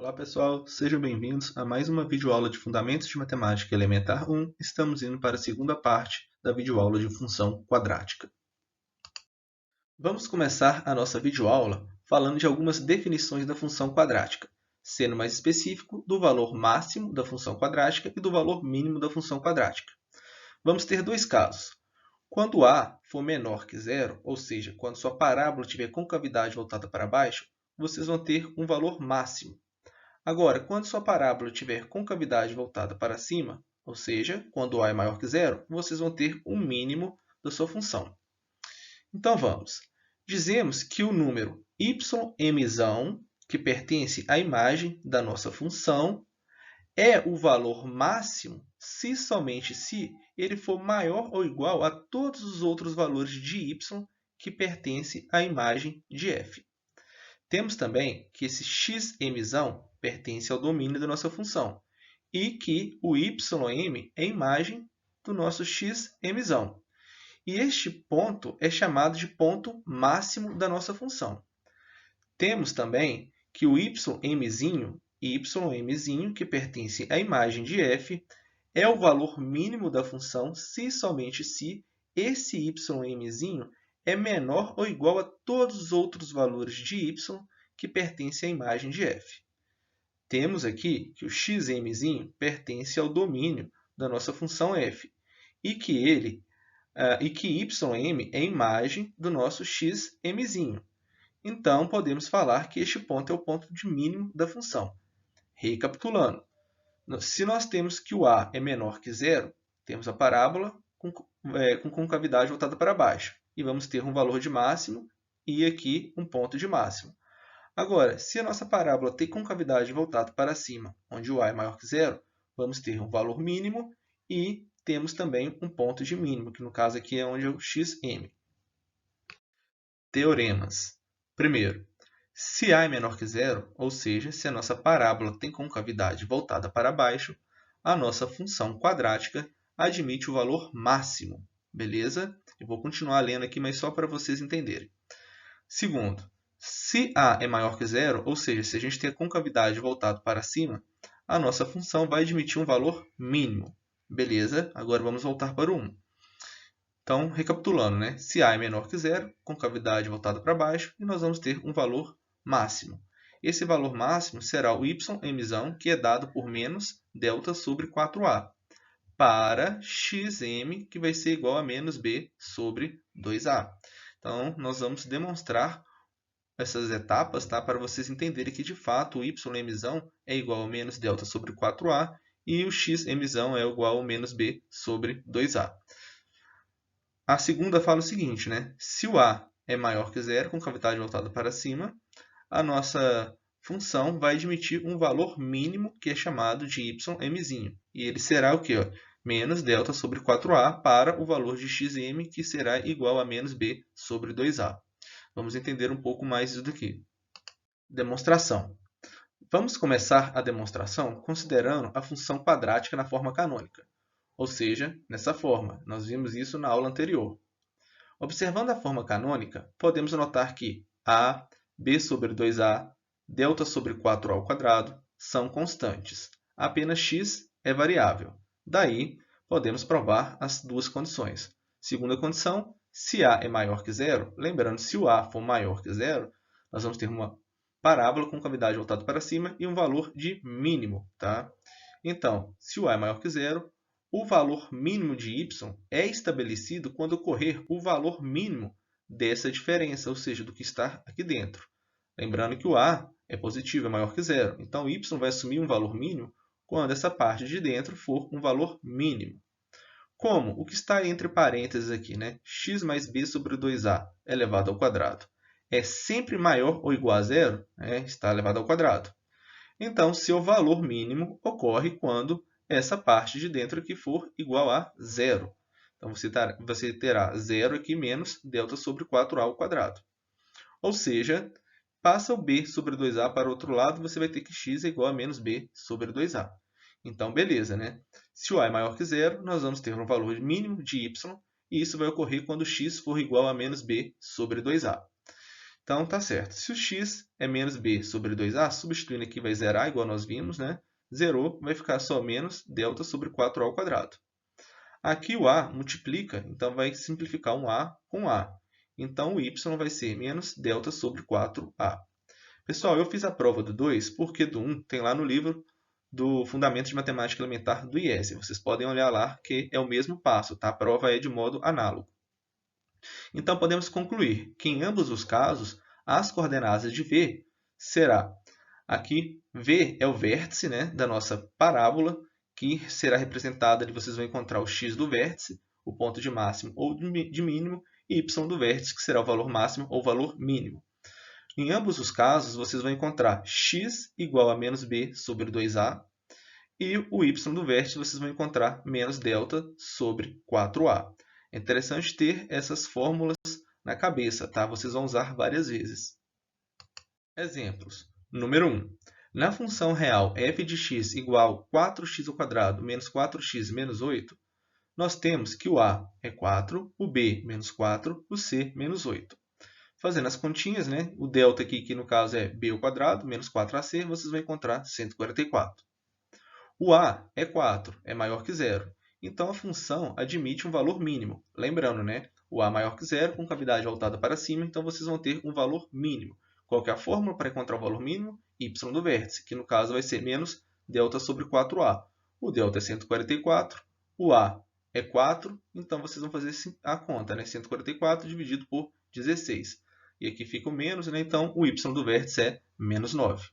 Olá pessoal, sejam bem-vindos a mais uma videoaula de Fundamentos de Matemática Elementar 1. Estamos indo para a segunda parte da videoaula de função quadrática. Vamos começar a nossa videoaula falando de algumas definições da função quadrática, sendo mais específico do valor máximo da função quadrática e do valor mínimo da função quadrática. Vamos ter dois casos. Quando a for menor que zero, ou seja, quando sua parábola tiver concavidade voltada para baixo, vocês vão ter um valor máximo. Agora, quando sua parábola tiver concavidade voltada para cima, ou seja, quando a é maior que zero, vocês vão ter um mínimo da sua função. Então vamos. Dizemos que o número ym, que pertence à imagem da nossa função, é o valor máximo se somente se ele for maior ou igual a todos os outros valores de y que pertencem à imagem de f. Temos também que esse xm pertence ao domínio da nossa função e que o ym é a imagem do nosso xm. E este ponto é chamado de ponto máximo da nossa função. Temos também que o ymzinho, que pertence à imagem de f, é o valor mínimo da função se somente se esse ymzinho é menor ou igual a todos os outros valores de y que pertencem à imagem de f. Temos aqui que o xmzinho pertence ao domínio da nossa função f e que ym é a imagem do nosso xmzinho. Então, podemos falar que este ponto é o ponto de mínimo da função. Recapitulando, se nós temos que o a é menor que zero, temos a parábola com concavidade voltada para baixo. E vamos ter um valor de máximo e aqui um ponto de máximo. Agora, se a nossa parábola tem concavidade voltada para cima, onde o a é maior que zero, vamos ter um valor mínimo e temos também um ponto de mínimo, que no caso aqui é onde é o xm. Teoremas. Primeiro, se a é menor que zero, ou seja, se a nossa parábola tem concavidade voltada para baixo, a nossa função quadrática admite o valor máximo. Beleza? Eu vou continuar lendo aqui, mas só para vocês entenderem. Segundo, se a é maior que zero, ou seja, se a gente tem a concavidade voltada para cima, a nossa função vai admitir um valor mínimo. Beleza? Agora vamos voltar para o 1. Então, recapitulando, né? Se a é menor que zero, concavidade voltada para baixo, e nós vamos ter um valor máximo. Esse valor máximo será o ym, que é dado por menos delta sobre 4a, para xm, que vai ser igual a menos b sobre 2a. Então, nós vamos demonstrar essas etapas, tá? Para vocês entenderem que, de fato, o ym é igual a menos delta sobre 4a e o xm é igual a menos b sobre 2a. A segunda fala o seguinte, né? Se o a é maior que zero, com cavidade voltada para cima, a nossa função vai admitir um valor mínimo, que é chamado de ymzinho. E ele será o quê? Menos delta sobre 4a para o valor de xm, que será igual a menos b sobre 2a. Vamos entender um pouco mais isso daqui. Demonstração. Vamos começar a demonstração considerando a função quadrática na forma canônica. Ou seja, nessa forma. Nós vimos isso na aula anterior. Observando a forma canônica, podemos notar que a, b sobre 2a, delta sobre 4a ao quadrado são constantes. Apenas x é variável. Daí, podemos provar as duas condições. Segunda condição, se a é maior que zero, lembrando, se o a for maior que zero, nós vamos ter uma parábola com cavidade voltada para cima e um valor de mínimo. Tá? Então, se o a é maior que zero, o valor mínimo de y é estabelecido quando ocorrer o valor mínimo dessa diferença, ou seja, do que está aqui dentro. Lembrando que o a é positivo, é maior que zero. Então, y vai assumir um valor mínimo quando essa parte de dentro for um valor mínimo. Como o que está entre parênteses aqui, né? X mais b sobre 2a elevado ao quadrado, é sempre maior ou igual a zero, está elevado ao quadrado. Então, seu valor mínimo ocorre quando essa parte de dentro aqui for igual a zero. Então, você terá zero aqui menos delta sobre 4a ao quadrado. Ou seja, passa o b sobre 2a para o outro lado, você vai ter que x é igual a menos b sobre 2a. Então, beleza, né? Se o a é maior que zero, nós vamos ter um valor mínimo de y, e isso vai ocorrer quando x for igual a menos b sobre 2a. Então, tá certo. Se o x é menos b sobre 2a, substituindo aqui vai zerar, igual nós vimos, né? Zerou, vai ficar só menos delta sobre 4a ao quadrado. Aqui o a multiplica, então vai simplificar um a com a. Então, o y vai ser menos delta sobre 4a. Pessoal, eu fiz a prova do 2, porque do 1 tem lá no livro do Fundamentos de Matemática Elementar do IES. Vocês podem olhar lá, que é o mesmo passo, tá? A prova é de modo análogo. Então, podemos concluir que em ambos os casos, as coordenadas de V será, aqui, V é o vértice, né, da nossa parábola, que será representada, ali vocês vão encontrar o x do vértice, o ponto de máximo ou de mínimo, e y do vértice, que será o valor máximo ou valor mínimo. Em ambos os casos, vocês vão encontrar x igual a menos b sobre 2a, e o y do vértice vocês vão encontrar menos delta sobre 4a. É interessante ter essas fórmulas na cabeça, tá? Vocês vão usar várias vezes. Exemplos. Número 1. Na função real f de x igual 4x² menos 4x menos 8, nós temos que o a é 4, o b menos 4, o c menos 8. Fazendo as continhas, né? O delta aqui, que no caso é b ao quadrado, menos 4ac, vocês vão encontrar 144. O a é 4, é maior que zero. Então, a função admite um valor mínimo. Lembrando, né? O a maior que zero, com cavidade voltada para cima, então vocês vão ter um valor mínimo. Qual que é a fórmula para encontrar o valor mínimo? Y do vértice, que no caso vai ser menos delta sobre 4a. O delta é 144, o a é 4, então vocês vão fazer a conta, né? 144 dividido por 16. E aqui fica o menos, né? Então o y do vértice é menos 9.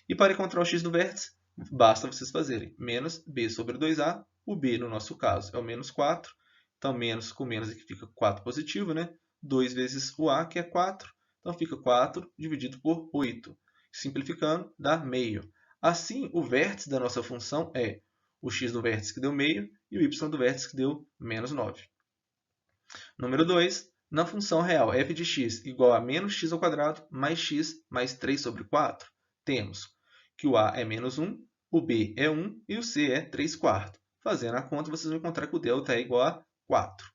E para encontrar o x do vértice, basta vocês fazerem menos b sobre 2a. O b, no nosso caso, é o menos 4. Então, menos com menos aqui fica 4 positivo, né? 2 vezes o a, que é 4. Então, fica 4 dividido por 8. Simplificando, dá meio. Assim, o vértice da nossa função é o x do vértice, que deu meio, e o y do vértice, que deu menos 9. Número 2. Na função real f de x igual a menos x ao quadrado mais x mais 3 sobre 4, temos que o a é menos 1, o b é 1 e o c é 3 quartos. Fazendo a conta, vocês vão encontrar que o delta é igual a 4.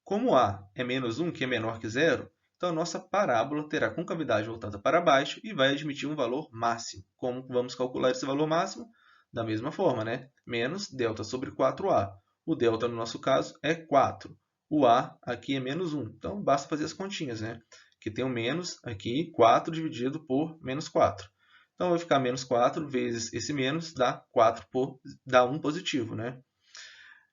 Como a é menos 1, que é menor que zero, então a nossa parábola terá concavidade voltada para baixo e vai admitir um valor máximo. Como vamos calcular esse valor máximo? Da mesma forma, né? Menos delta sobre 4a. O delta, no nosso caso, é 4. O a aqui é menos 1. Então, basta fazer as continhas, né? Que tem o menos aqui, 4 dividido por menos 4. Então, vai ficar menos 4 vezes esse menos, dá 1 positivo, né?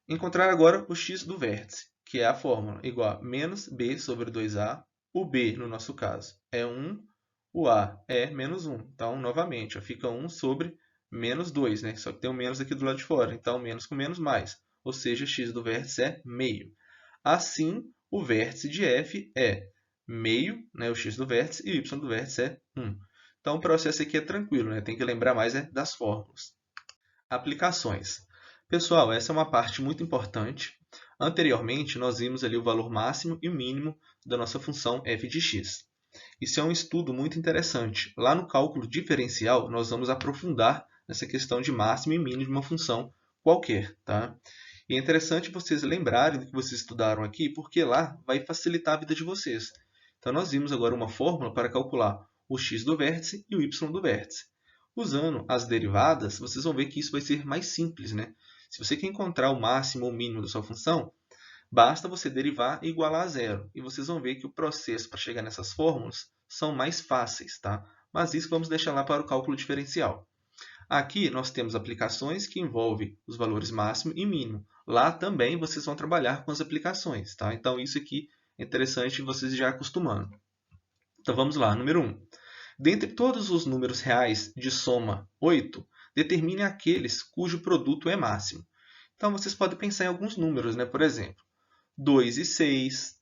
Encontrar agora o x do vértice, que é a fórmula igual a menos b sobre 2a. O b, no nosso caso, é 1. O a é menos 1. Então, novamente, ó, fica 1 sobre menos 2, né? Só que tem um menos aqui do lado de fora. Então, menos com menos, mais. Ou seja, x do vértice é meio. Assim, o vértice de f é meio, né, o x do vértice, e o y do vértice é 1. Então, o processo aqui é tranquilo, né? Tem que lembrar mais das fórmulas. Aplicações. Pessoal, essa é uma parte muito importante. Anteriormente, nós vimos ali o valor máximo e o mínimo da nossa função f de x. Isso é um estudo muito interessante. Lá no cálculo diferencial, nós vamos aprofundar nessa questão de máximo e mínimo de uma função qualquer, tá? E é interessante vocês lembrarem do que vocês estudaram aqui, porque lá vai facilitar a vida de vocês. Então, nós vimos agora uma fórmula para calcular o x do vértice e o y do vértice. Usando as derivadas, vocês vão ver que isso vai ser mais simples, né? Se você quer encontrar o máximo ou o mínimo da sua função, basta você derivar e igualar a zero. E vocês vão ver que o processo para chegar nessas fórmulas são mais fáceis, tá? Mas isso vamos deixar lá para o cálculo diferencial. Aqui nós temos aplicações que envolvem os valores máximo e mínimo. Lá também vocês vão trabalhar com as aplicações, tá? Então isso aqui é interessante vocês já acostumando. Então vamos lá, número 1. Dentre todos os números reais de soma 8, determine aqueles cujo produto é máximo. Então vocês podem pensar em alguns números, né? Por exemplo, 2 e 6,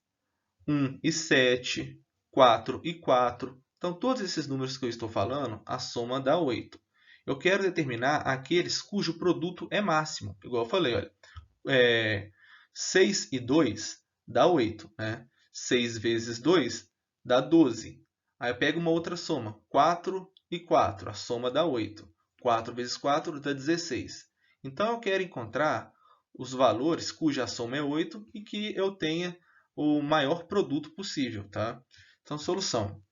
1 e 7, 4 e 4. Então, todos esses números que eu estou falando, a soma dá 8. Eu quero determinar aqueles cujo produto é máximo. Igual eu falei, olha, 6 e 2 dá 8. Né? 6 vezes 2 dá 12. Aí eu pego uma outra soma, 4 e 4. A soma dá 8. 4 vezes 4 dá 16. Então, eu quero encontrar os valores cuja soma é 8 e que eu tenha o maior produto possível. Tá? Então, solução.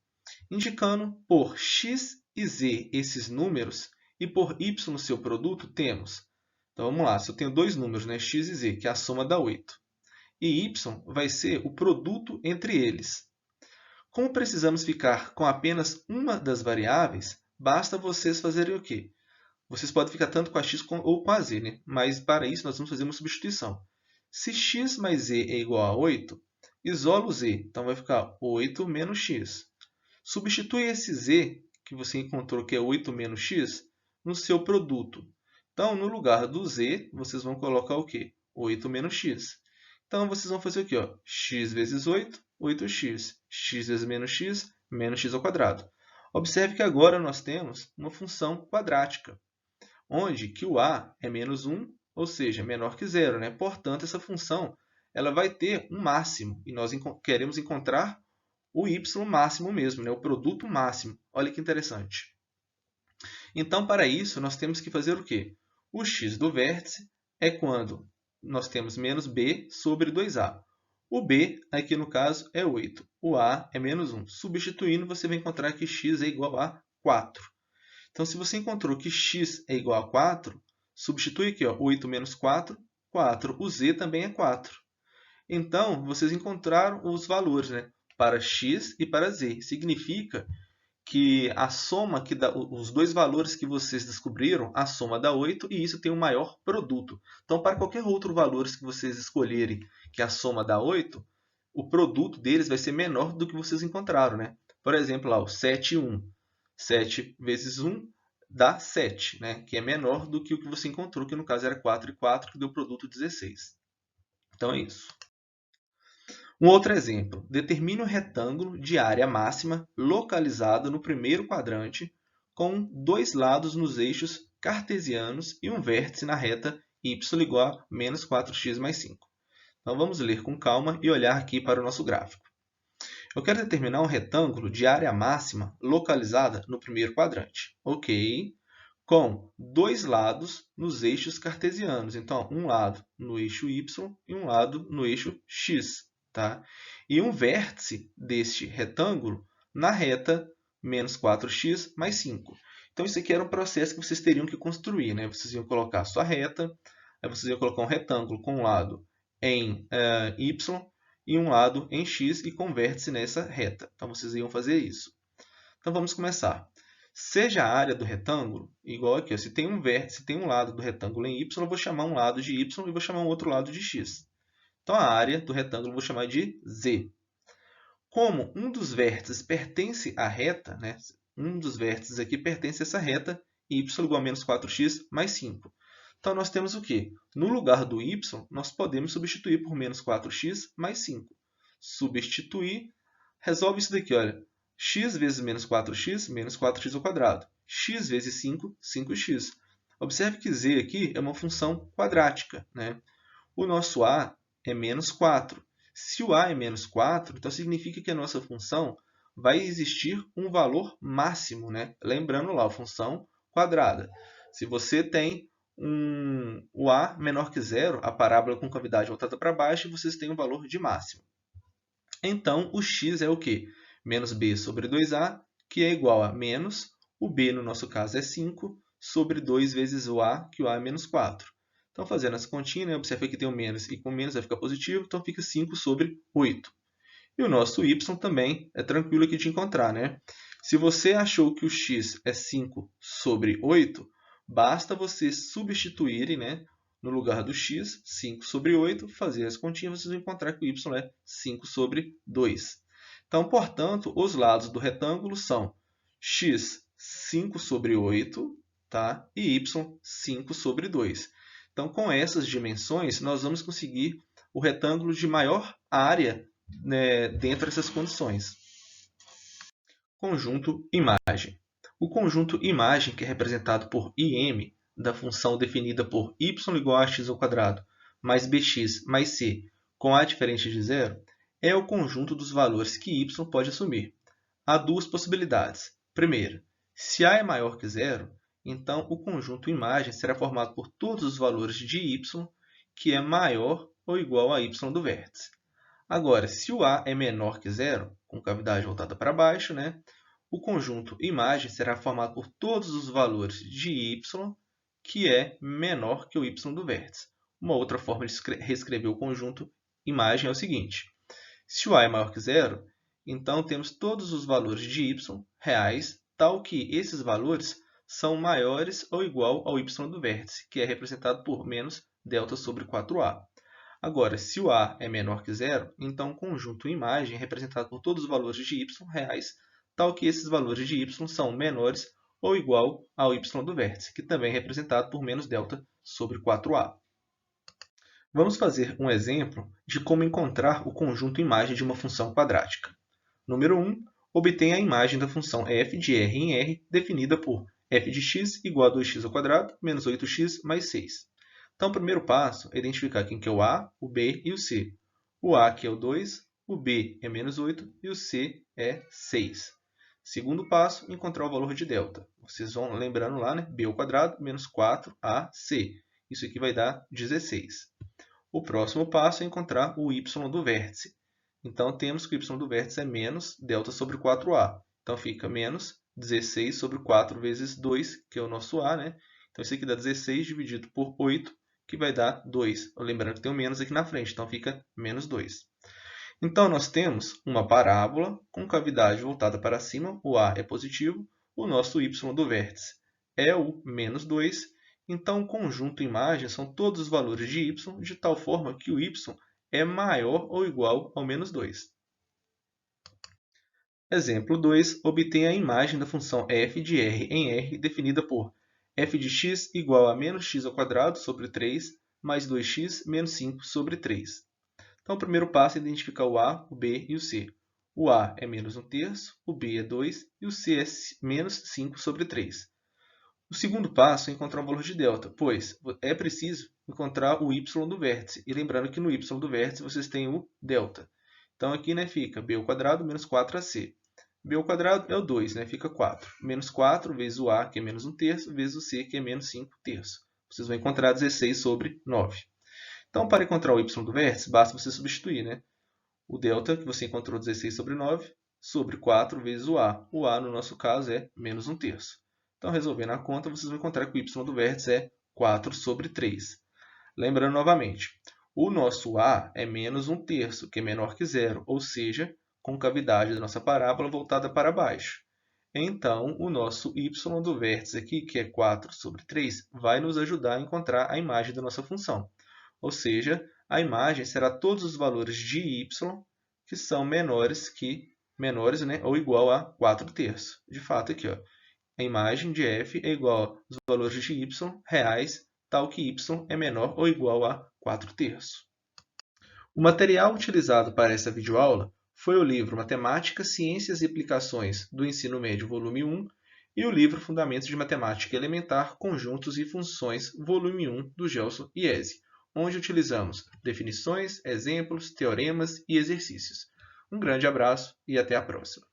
Indicando por x e z esses números e por y seu produto, temos. Então, vamos lá. Se eu tenho dois números, né, x e z, que é a soma dá 8. E y vai ser o produto entre eles. Como precisamos ficar com apenas uma das variáveis, basta vocês fazerem o quê? Vocês podem ficar tanto com a x ou com a z, né? Mas para isso nós vamos fazer uma substituição. Se x mais z é igual a 8, isola o z. Então vai ficar 8 menos x. Substitui esse z, que você encontrou que é 8 menos x, no seu produto. Então, no lugar do z, vocês vão colocar o quê? 8 menos x. Então, vocês vão fazer o quê? Ó? X vezes 8, 8x. X vezes menos x ao quadrado. Observe que agora nós temos uma função quadrática, onde que o a é menos 1, ou seja, menor que zero, né? Portanto, essa função ela vai ter um máximo, e nós queremos encontrar o y máximo mesmo, né? O produto máximo. Olha que interessante. Então, para isso, nós temos que fazer o quê? O x do vértice é quando nós temos menos b sobre 2a. O b, aqui no caso, é 8. O a é menos 1. Substituindo, você vai encontrar que x é igual a 4. Então, se você encontrou que x é igual a 4, substitui aqui, ó, 8 menos 4, 4. O z também é 4. Então, vocês encontraram os valores, né, para x e para z. Significa que a soma que dá, os dois valores que vocês descobriram, a soma dá 8 e isso tem um maior produto. Então, para qualquer outro valor que vocês escolherem que a soma dá 8, o produto deles vai ser menor do que vocês encontraram, né? Por exemplo, lá, o 7 e 1. 7 vezes 1 dá 7, né? Que é menor do que o que você encontrou, que no caso era 4 e 4, que deu produto 16. Então, é isso. Um outro exemplo. Determine um retângulo de área máxima localizado no primeiro quadrante com dois lados nos eixos cartesianos e um vértice na reta y igual a menos 4x mais 5. Então, vamos ler com calma e olhar aqui para o nosso gráfico. Eu quero determinar um retângulo de área máxima localizada no primeiro quadrante. Ok. Com dois lados nos eixos cartesianos. Então, um lado no eixo y e um lado no eixo x. Tá? E um vértice deste retângulo na reta menos 4x mais 5. Então, isso aqui era um processo que vocês teriam que construir. Né? Vocês iam colocar a sua reta, aí vocês iam colocar um retângulo com um lado em y e um lado em x e com vértice nessa reta. Então, vocês iam fazer isso. Então, vamos começar. Seja a área do retângulo igual aqui. Ó, se tem um vértice, se tem um lado do retângulo em y, eu vou chamar um lado de y e vou chamar um outro lado de x. Então, a área do retângulo eu vou chamar de z. Como um dos vértices pertence à reta, né? Um dos vértices aqui pertence a essa reta, y igual a menos 4x mais 5. Então, nós temos o quê? No lugar do y, nós podemos substituir por menos 4x mais 5. Substituir, resolve isso daqui, olha. X vezes menos 4x ao quadrado. X vezes 5, 5x. Observe que z aqui é uma função quadrática, né? O nosso a é menos 4. Se o a é menos 4, então significa que a nossa função vai existir um valor máximo, né? Lembrando lá, a função quadrada. Se você tem o a menor que zero, a parábola com cavidade voltada para baixo, vocês têm um valor de máximo. Então, o x é o quê? Menos b sobre 2a, que é igual a menos, o b no nosso caso é 5, sobre 2 vezes o a, que o a é menos 4. Então, fazendo essa continha, né, observa que tem o menos e com menos vai ficar positivo, então fica 5 sobre 8. E o nosso y também é tranquilo aqui de encontrar, né? Se você achou que o x é 5 sobre 8, basta vocês substituírem, né, no lugar do x, 5 sobre 8, fazer as continhas, vocês vão encontrar que o y é 5 sobre 2. Então, portanto, os lados do retângulo são x 5 sobre 8, tá? E y 5 sobre 2. Então, com essas dimensões, nós vamos conseguir o retângulo de maior área, né, dentro dessas condições. Conjunto imagem. O conjunto imagem, que é representado por im, da função definida por y igual a x ao quadrado, mais bx mais c, com a diferente de zero, é o conjunto dos valores que y pode assumir. Há duas possibilidades. Primeira, se a é maior que zero, então o conjunto imagem será formado por todos os valores de y que é maior ou igual a y do vértice. Agora, se o a é menor que zero, com cavidade voltada para baixo, né, o conjunto imagem será formado por todos os valores de y que é menor que o y do vértice. Uma outra forma de reescrever o conjunto imagem é o seguinte: se o a é maior que zero, então temos todos os valores de y reais, tal que esses valores são maiores ou igual ao y do vértice, que é representado por menos delta sobre 4a. Agora, se o a é menor que zero, então o conjunto imagem é representado por todos os valores de y reais, tal que esses valores de y são menores ou igual ao y do vértice, que também é representado por menos delta sobre 4a. Vamos fazer um exemplo de como encontrar o conjunto imagem de uma função quadrática. Número 1. Obtenha a imagem da função f de r em R, definida por f de x igual a 2x² menos 8x mais 6. Então, o primeiro passo é identificar quem que é o a, o b e o c. O a aqui é o 2, o b é menos 8 e o c é 6. Segundo passo, encontrar o valor de delta. Vocês vão lembrando lá, né? b² menos 4ac. Isso aqui vai dar 16. O próximo passo é encontrar o y do vértice. Então, temos que o y do vértice é menos delta sobre 4a. Então, fica menos 16 sobre 4 vezes 2, que é o nosso a, né? Então, isso aqui dá 16 dividido por 8, que vai dar 2. Lembrando que tem um menos aqui na frente, então fica menos 2. Então, nós temos uma parábola com cavidade voltada para cima, o a é positivo, o nosso y do vértice é o menos 2. Então, o conjunto imagem são todos os valores de y, de tal forma que o y é maior ou igual ao menos 2. Exemplo 2. Obtenha a imagem da função f de r em R, definida por f de x igual a menos x² sobre 3 mais 2x menos 5 sobre 3. Então, o primeiro passo é identificar o a, o b e o c. O a é menos 1/3, o b é 2 e o c é menos 5 sobre 3. O segundo passo é encontrar o valor de delta, pois é preciso encontrar o y do vértice. E lembrando que no y do vértice vocês têm o delta. Então, aqui, né, fica b² menos 4ac. b² é o 2, né, fica 4. Menos 4 vezes o a, que é menos 1/3, vezes o c, que é menos 5/3. Vocês vão encontrar 16 sobre 9. Então, para encontrar o y do vértice, basta você substituir, né? O delta, que você encontrou 16 sobre 9, sobre 4 vezes o a. O a, no nosso caso, é menos 1/3. Então, resolvendo a conta, vocês vão encontrar que o y do vértice é 4 sobre 3. Lembrando novamente, o nosso a é menos 1/3, que é menor que zero, ou seja, concavidade da nossa parábola voltada para baixo. Então, o nosso y do vértice aqui, que é 4 sobre 3, vai nos ajudar a encontrar a imagem da nossa função. Ou seja, a imagem será todos os valores de y que são menores, né, ou igual a 4/3. De fato, aqui, ó, a imagem de f é igual aos valores de y reais, tal que y é menor ou igual a 4/3. O material utilizado para essa videoaula foi o livro Matemática, Ciências e Aplicações do Ensino Médio, volume 1, e o livro Fundamentos de Matemática Elementar, Conjuntos e Funções, volume 1, do Gelson Iese, onde utilizamos definições, exemplos, teoremas e exercícios. Um grande abraço e até a próxima!